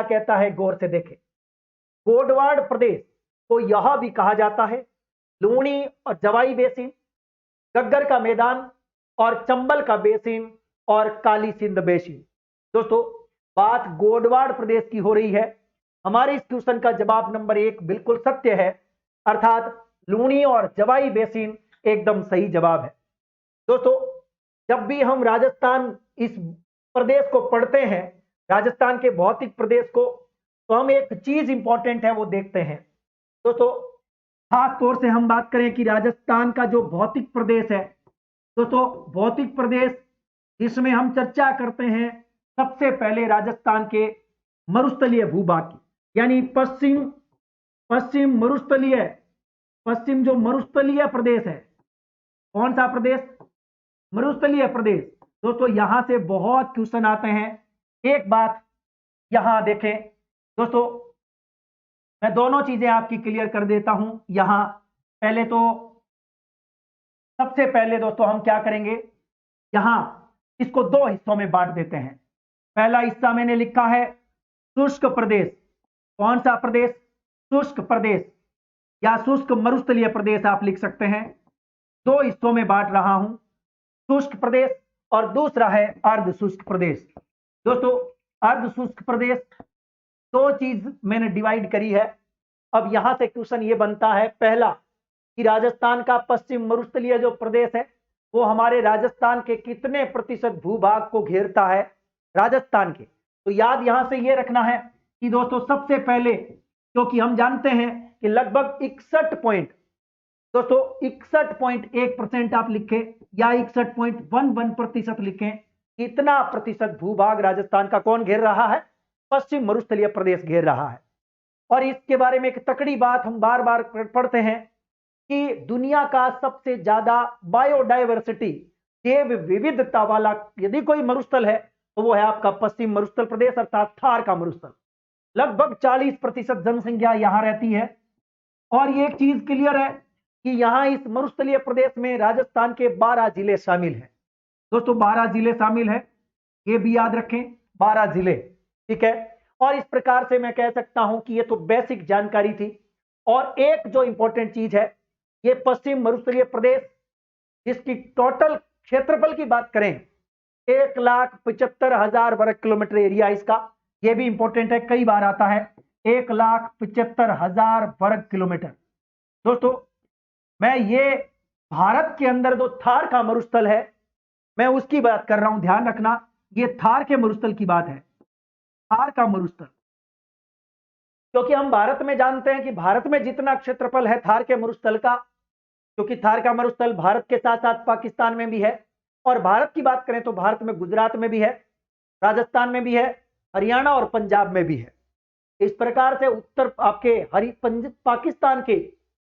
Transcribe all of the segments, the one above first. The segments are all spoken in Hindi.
क्या कहता है, गौर से देखें। गोडवाड़ प्रदेश को यह भी कहा जाता है लूणी और जवाई बेसिन, गग्गर का मैदान और चंबल का बेसिन और काली सिंध बेसिन। दोस्तों, बात गोडवाड़ प्रदेश की हो रही है। हमारे इस क्वेश्चन का जवाब नंबर 1 बिल्कुल सत्य है, अर्थात लूणी और जवाई बेसिन एकदम सही जवाब है। दोस्तों, जब भी हम राजस्थान इस प्रदेश को पढ़ते हैं, राजस्थान के भौतिक प्रदेश को, तो हम एक चीज इंपॉर्टेंट है वो देखते हैं। दोस्तों, खास तौर से हम बात करें कि राजस्थान का जो भौतिक प्रदेश है, दोस्तों भौतिक प्रदेश जिसमें हम चर्चा करते हैं सबसे पहले राजस्थान के मरुस्थलीय भूभाग की, यानी पश्चिम मरुस्थलीय, पश्चिम जो मरुस्थलीय प्रदेश है, कौन सा प्रदेश, मरुस्थलीय प्रदेश। दोस्तों यहां से बहुत क्वेश्चन आते हैं। एक बात यहां देखें दोस्तों, मैं दोनों चीजें आपकी क्लियर कर देता हूं। यहां पहले तो सबसे पहले दोस्तों हम क्या करेंगे, यहां इसको दो हिस्सों में बांट देते हैं। पहला हिस्सा मैंने लिखा है शुष्क प्रदेश। कौन सा प्रदेश, शुष्क प्रदेश या शुष्क मरुस्थलीय प्रदेश आप लिख सकते हैं। दो हिस्सों में बांट रहा हूं, शुष्क प्रदेश और दूसरा है अर्ध शुष्क प्रदेश। दोस्तों अर्ध शुष्क प्रदेश, दो चीज मैंने डिवाइड करी है। अब यहां से क्वेश्चन ये बनता है, पहला कि राजस्थान का पश्चिम मरुस्थलीय जो प्रदेश है वो हमारे राजस्थान के कितने प्रतिशत भूभाग को घेरता है, राजस्थान के। तो याद यहां से ये रखना है कि दोस्तों सबसे पहले, क्योंकि हम जानते हैं कि लगभग 61.1% आप लिखें या 61.11% लिखें, इतना प्रतिशत भूभाग राजस्थान का कौन घेर रहा है, पश्चिम मरुस्थलीय प्रदेश घेर रहा है। और इसके बारे में एक तकड़ी बात हम बार बार पढ़ते हैं कि दुनिया का सबसे ज्यादा बायोडायवर्सिटी, जैव विविधता वाला यदि कोई मरुस्थल है तो वो है आपका पश्चिम मरुस्थल प्रदेश, अर्थात थार का मरुस्थल। लगभग 40% जनसंख्या यहां रहती है। और ये एक चीज क्लियर है कि यहां इस मरुस्थलीय प्रदेश में राजस्थान के 12 जिले शामिल हैं। दोस्तों 12 जिले शामिल है, ये भी याद रखें, 12 जिले, ठीक है। और इस प्रकार से मैं कह सकता हूं कि ये तो बेसिक जानकारी थी। और एक जो इंपॉर्टेंट चीज है, ये पश्चिम मरुस्थलीय प्रदेश जिसकी टोटल क्षेत्रफल की बात करें 1,75,000 वर्ग किलोमीटर एरिया इसका, ये भी इंपॉर्टेंट है, कई बार आता है 1,75,000 वर्ग किलोमीटर। दोस्तों मैं ये भारत के अंदर जो थार का मरुस्थल है मैं उसकी बात कर रहा हूं, ध्यान रखना, ये थार के मरुस्थल की बात है, थार का मरुस्थल। क्योंकि हम भारत में जानते हैं कि भारत में जितना क्षेत्रफल है थार के मरुस्थल का, क्योंकि थार का मरुस्थल भारत के साथ साथ पाकिस्तान में भी है, और भारत की बात करें तो भारत में गुजरात में भी है, राजस्थान में भी है, हरियाणा और पंजाब में भी है। इस प्रकार से उत्तर आपके पाकिस्तान के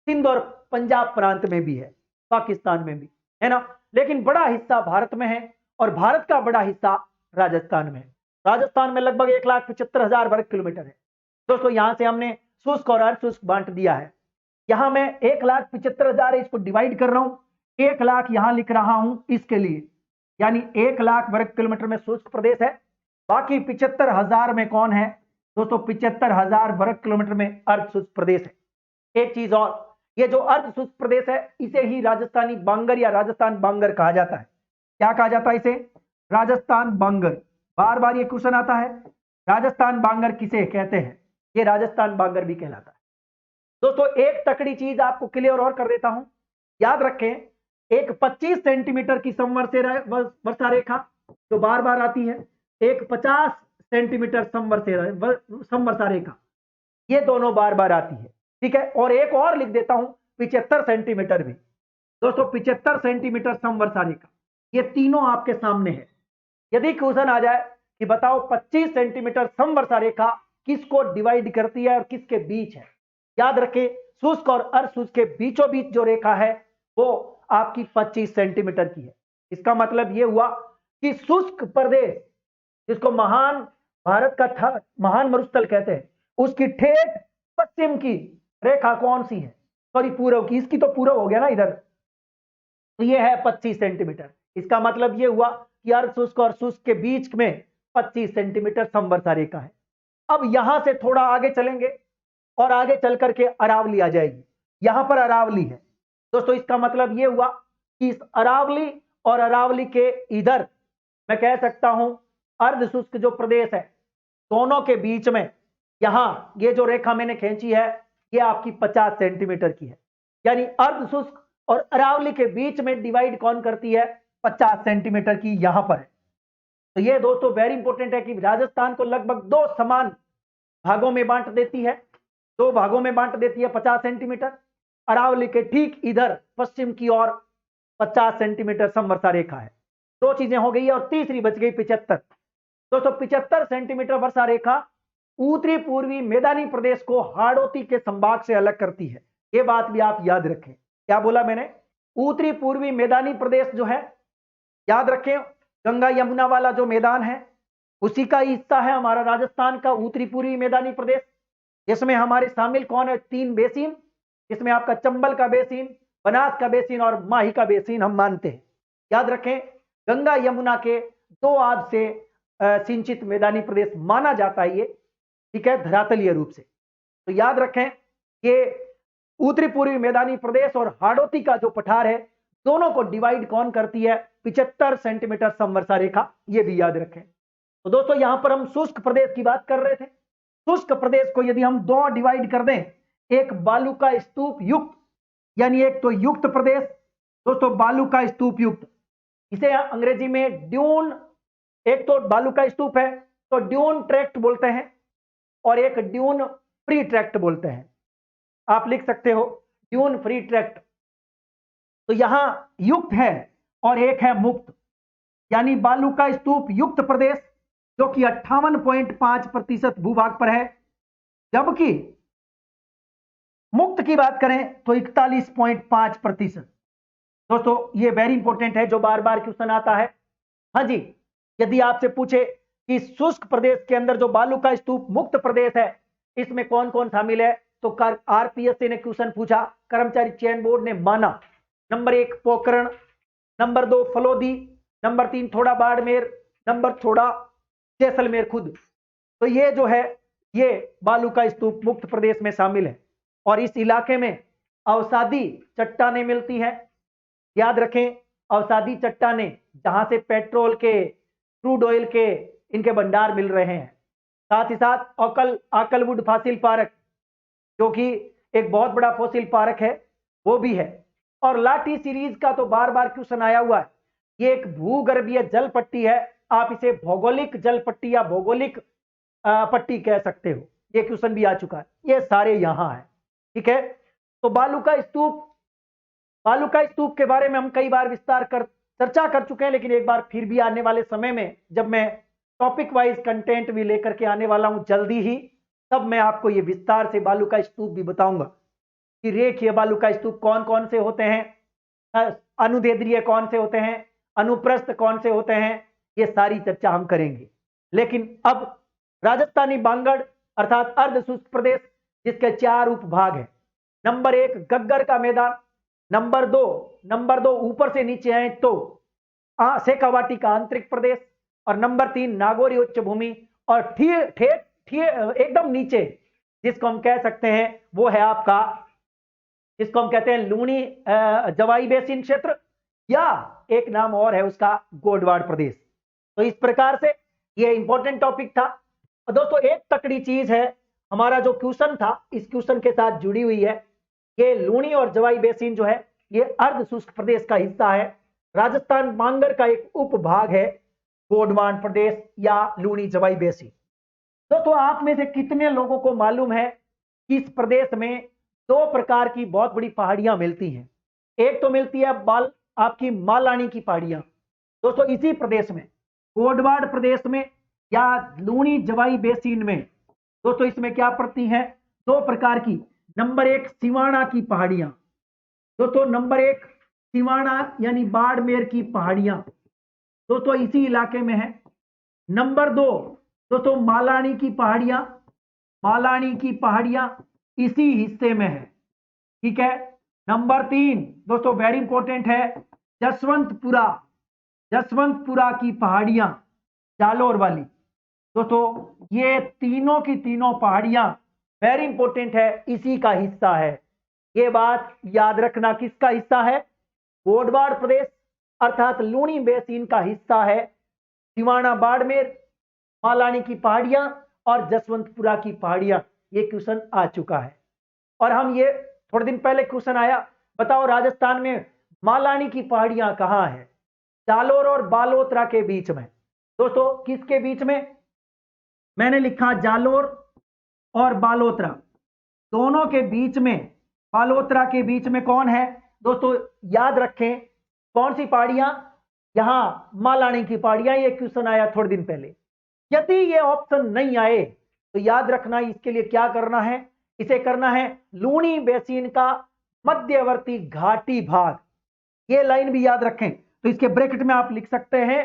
सिंध और पंजाब प्रांत में भी है, पाकिस्तान में भी है ना। लेकिन बड़ा हिस्सा भारत में है और भारत का बड़ा हिस्सा राजस्थान में है। राजस्थान में लगभग 1,75,000 वर्ग किलोमीटर है। दोस्तों यहां से हमने शुष्क और अर्धशुष्क बांट दिया है। यहां मैं 1,75,000 इसको डिवाइड कर रहा हूं, 1,00,000 यहां लिख रहा हूं इसके लिए, यानी 1,00,000 वर्ग किलोमीटर में शुष्क प्रदेश है, बाकी 75,000 में कौन है दोस्तों, 75,000 वर्ग किलोमीटर में अर्धशुष्क प्रदेश है। एक चीज और, ये जो अर्धशुष्क प्रदेश है इसे ही राजस्थानी बांगर या राजस्थान बांगर कहा जाता है। क्या कहा जाता है इसे, राजस्थान बांगर। बार बार ये क्वेश्चन आता है, राजस्थान बांगर किसे कहते हैं, ये राजस्थान बांगर भी कहलाता है। दोस्तों एक तकड़ी चीज आपको क्लियर और कर देता हूं, याद रखें, एक 25 सेंटीमीटर की वर्षा रेखा जो बार बार आती है, एक 50 सेंटीमीटर समवर्षा रेखा, ये दोनों बार बार आती है, ठीक है। और एक और लिख देता हूं 75 सेंटीमीटर भी। दोस्तों 75 सेंटीमीटर समवर्षा रेखा, ये तीनों आपके सामने है। यदि क्वेश्चन आ जाए कि बताओ 25 सेंटीमीटर समवर्षा रेखा किसको डिवाइड करती है और किसके बीच है, याद रखें शुष्क और अर्धशुष्क के बीचों बीच जो रेखा है वो आपकी 25 सेंटीमीटर की है। इसका मतलब यह हुआ कि शुष्क प्रदेश जिसको महान भारत का था महान मरुस्थल कहते हैं, उसकी ठेठ पश्चिम की रेखा कौन सी है, सॉरी पूर्व की, इसकी तो पूर्व हो गया ना इधर, तो ये है 25 सेंटीमीटर। इसका मतलब यह हुआ कि अर्धशुष्क और शुष्क के बीच में 25 सेंटीमीटर समवर्षा रेखा है। अब यहां से थोड़ा आगे चलेंगे और आगे चल करके अरावली आ जाएगी। यहां पर अरावली है दोस्तों। इसका मतलब यह हुआ कि इस अरावली और अरावली के इधर मैं कह सकता हूं अर्ध शुष्क जो प्रदेश है, दोनों के बीच में यहां ये जो रेखा मैंने खींची है ये आपकी 50 सेंटीमीटर की है। यानी अर्ध शुष्क और अरावली के बीच में डिवाइड कौन करती है? 50 सेंटीमीटर की यहां पर है। तो ये दोस्तों वेरी इंपॉर्टेंट है कि राजस्थान को लगभग दो समान भागों में बांट देती है, दो भागों में बांट देती है 50 सेंटीमीटर। अरावली के ठीक इधर पश्चिम की ओर 50 सेंटीमीटर समवर्षा रेखा है। दो चीजें हो गई और तीसरी बच गई 75। दोस्तों 75 सेंटीमीटर वर्षा रेखा उत्तरी पूर्वी मैदानी प्रदेश को हाड़ौती के संभाग से अलग करती है। यह बात भी आप याद रखें। क्या बोला मैंने? उत्तरी पूर्वी मैदानी प्रदेश जो है, याद रखें, गंगा यमुना वाला जो मैदान है उसी का हिस्सा है हमारा राजस्थान का उत्तरी पूर्वी मैदानी प्रदेश। इसमें हमारे शामिल कौन है? 3 बेसिन। इसमें आपका चंबल का बेसिन, बनास का बेसिन और माही का बेसिन हम मानते हैं। याद रखें, गंगा यमुना के दो आध से सिंचित मैदानी प्रदेश माना जाता है ये, ठीक है, धरातलीय रूप से। तो याद रखें कि उत्तरी पूर्वी मैदानी प्रदेश और हाड़ौती का जो पठार है, दोनों को डिवाइड कौन करती है? 75 सेंटीमीटर समवर्षा रेखा। ये भी याद रखें। तो दोस्तों यहां पर हम शुष्क प्रदेश की बात कर रहे थे। शुष्क प्रदेश को यदि हम दो डिवाइड कर दें, एक बालू का स्तूप युक्त, यानी एक तो युक्त प्रदेश, दोस्तों बालू का स्तूप युक्त, इसे अंग्रेजी में ड्यून, एक तो बालू का स्तूप है तो ड्यून ट्रैक्ट बोलते हैं और एक ड्यून फ्री ट्रैक्ट बोलते हैं। आप लिख सकते हो ड्यून फ्री ट्रैक्ट। तो यहां युक्त है और एक है मुक्त, यानी बालू का स्तूप युक्त प्रदेश जो कि 58.5% भूभाग पर है, जबकि मुक्त की बात करें तो 41.5%। दोस्तों ये वेरी इंपॉर्टेंट है, जो बार बार क्वेश्चन आता है। हाँ जी, यदि आपसे पूछे कि शुष्क प्रदेश के अंदर जो बालू का स्तूप मुक्त प्रदेश है, इसमें कौन कौन शामिल है, तो आरपीएससी ने क्वेश्चन पूछा, कर्मचारी चयन बोर्ड ने माना। Number 1 Pokhran, number 2 Phalodi, number 3 थोड़ा बाड़मेर, नंबर थोड़ा जैसलमेर खुद। तो ये जो है ये बालू का स्तूप मुक्त प्रदेश में शामिल है और इस इलाके में अवसादी चट्टानें मिलती हैं। याद रखें, अवसादी चट्टानें जहां से पेट्रोल के, क्रूड ऑयल के इनके भंडार मिल रहे हैं। साथ ही साथ आकलवुड फॉसिल पार्क जो कि एक बहुत बड़ा फॉसिल पार्क है वो भी है। और लाठी सीरीज का तो बार बार क्वेश्चन आया हुआ है। ये एक भूगर्भीय जल पट्टी है, आप इसे भौगोलिक जल पट्टी या भौगोलिक पट्टी कह सकते हो। ये क्वेश्चन भी आ चुका है। ये सारे यहां है, ठीक है। तो बालू का स्तूप के बारे में हम कई बार चर्चा कर चुके हैं, लेकिन एक बार फिर भी आने वाले समय में जब मैं टॉपिक वाइज कंटेंट भी लेकर के आने वाला हूं जल्दी ही, तब मैं आपको ये विस्तार से बालू का स्तूप भी बताऊंगा कि रेखीय बालू का स्तूप कौन कौन से होते हैं, अनुदैर्ध्य कौन से होते हैं, अनुप्रस्थ कौन से होते हैं, ये सारी चर्चा हम करेंगे। लेकिन अब राजस्थानी बांगड़ अर्थात अर्ध शुष्क प्रदेश, जिसके 4 उपभाग है। नंबर 1 गग्गर का मैदान, नंबर दो ऊपर से नीचे आए तो शेखावाटी का आंतरिक प्रदेश, और नंबर 3 नागौरी उच्च भूमि, और एकदम नीचे जिसको हम कह सकते हैं वो है आपका, जिसको हम कहते हैं लूणी जवाई बेसिन क्षेत्र, या एक नाम और है उसका गोडवाड़ प्रदेश। तो इस प्रकार से ये इंपॉर्टेंट टॉपिक था। और दोस्तों एक तकड़ी चीज है, हमारा जो क्वेश्चन था इस क्वेश्चन के साथ जुड़ी हुई है। ये लूणी और जवाई बेसिन जो है ये अर्ध शुष्क प्रदेश का हिस्सा है। राजस्थान बांगर का एक उपभाग है गोंडवाना प्रदेश या लूणी जवाई बेसिन। दोस्तों आप में से कितने लोगों को मालूम है कि इस प्रदेश में 2 प्रकार की बहुत बड़ी पहाड़ियां मिलती हैं। एक तो मिलती है आपकी मालानी की पहाड़ियां। दोस्तों इसी प्रदेश में, गोंडवाड़ प्रदेश में या लूणी जवाई बेसिन में, दोस्तों इसमें क्या पड़ती हैं? 2 प्रकार की। नंबर 1 सिवाना की पहाड़ियां। दोस्तों नंबर 1 सिवाना यानी बाड़मेर की पहाड़ियां, दोस्तों इसी इलाके में है। नंबर 2 दोस्तों मालानी की पहाड़ियां, मालानी की पहाड़ियां इसी हिस्से में है, ठीक है। नंबर 3 दोस्तों वेरी इंपॉर्टेंट है, जसवंतपुरा की पहाड़ियां, जालोर वाली। दोस्तों ये तीनों की तीनों पहाड़ियां वेरी इंपॉर्टेंट है, इसी का हिस्सा है। ये बात याद रखना, किसका हिस्सा है? गोडवाड़ प्रदेश अर्थात लूनी बेसिन का हिस्सा है। सिवाना बाड़मेर, मालानी की पहाड़ियां और जसवंतपुरा की पहाड़ियां, ये क्वेश्चन आ चुका है। और हम ये थोड़े दिन पहले क्वेश्चन आया, बताओ राजस्थान में मालानी की पहाड़ियां कहां है? जालोर और बालोतरा के बीच में। दोस्तों किसके बीच में? मैंने लिखा जालोर और बालोतरा, दोनों के बीच में। बालोतरा के बीच में कौन है? दोस्तों याद रखें, कौन सी पहाड़ियां? यहां मालानी की पहाड़ियां, ये क्वेश्चन आया थोड़े दिन पहले। यदि ये ऑप्शन नहीं आए तो याद रखना इसके लिए क्या करना है, इसे करना है लूनी बेसिन का मध्यवर्ती घाटी भाग। ये लाइन भी याद रखें, तो इसके ब्रैकेट में आप लिख सकते हैं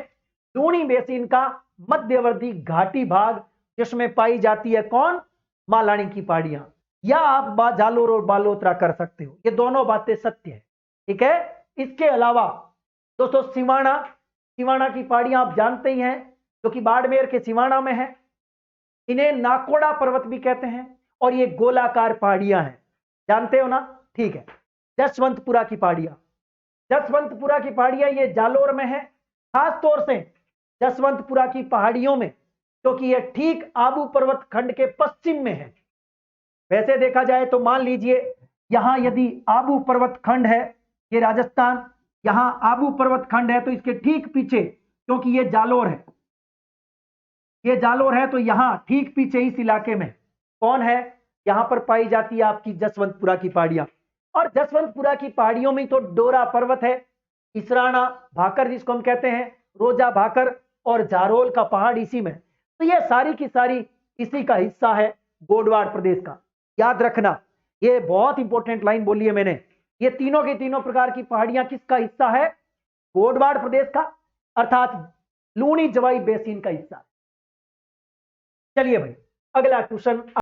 लूनी बेसिन का मध्यवर्ती घाटी भाग, जिसमें पाई जाती है कौन? मालानी की पहाड़ियां। या आप जालोर और बालोतरा कर सकते हो, ये दोनों बातें सत्य है। ठीक है। इसके अलावा दोस्तों सिवाना, सिवाना की पहाड़ियां आप जानते ही हैं, जो कि बाड़मेर के सिवाना में है। इन्हें नाकोड़ा पर्वत भी कहते हैं और ये गोलाकार पहाड़ियां हैं, जानते हो ना? ठीक है। जसवंतपुरा की पहाड़ियां, जसवंतपुरा की पहाड़ियां ये जालोर में है, खास तौर से जसवंतपुरा की पहाड़ियों में, क्योंकि ये ठीक आबू पर्वत खंड के पश्चिम में है। वैसे देखा जाए तो मान लीजिए यहां यदि आबू पर्वत खंड है, ये राजस्थान, यहां आबू पर्वत खंड है, तो इसके ठीक पीछे, क्योंकि ये जालोर है, ये जालोर है, तो यहां ठीक पीछे इस इलाके में कौन है? यहां पर पाई जाती है आपकी जसवंतपुरा की पहाड़ियां। और जसवंतपुरा की पहाड़ियों में तो डोरा पर्वत है, इसराना भाकर जिसको हम कहते हैं, रोजा भाकर और जारोल का पहाड़ इसी में। तो ये सारी की सारी इसी का हिस्सा है, गोडवाड़ प्रदेश का। याद रखना, ये बहुत इंपॉर्टेंट लाइन बोली है मैंने। ये तीनों के तीनों प्रकार की पहाड़ियां किसका हिस्सा है? गोडवाड़ प्रदेश का, अर्थात लूनी जवाई बेसिन का हिस्सा। चलिए भाई, अगला क्वेश्चन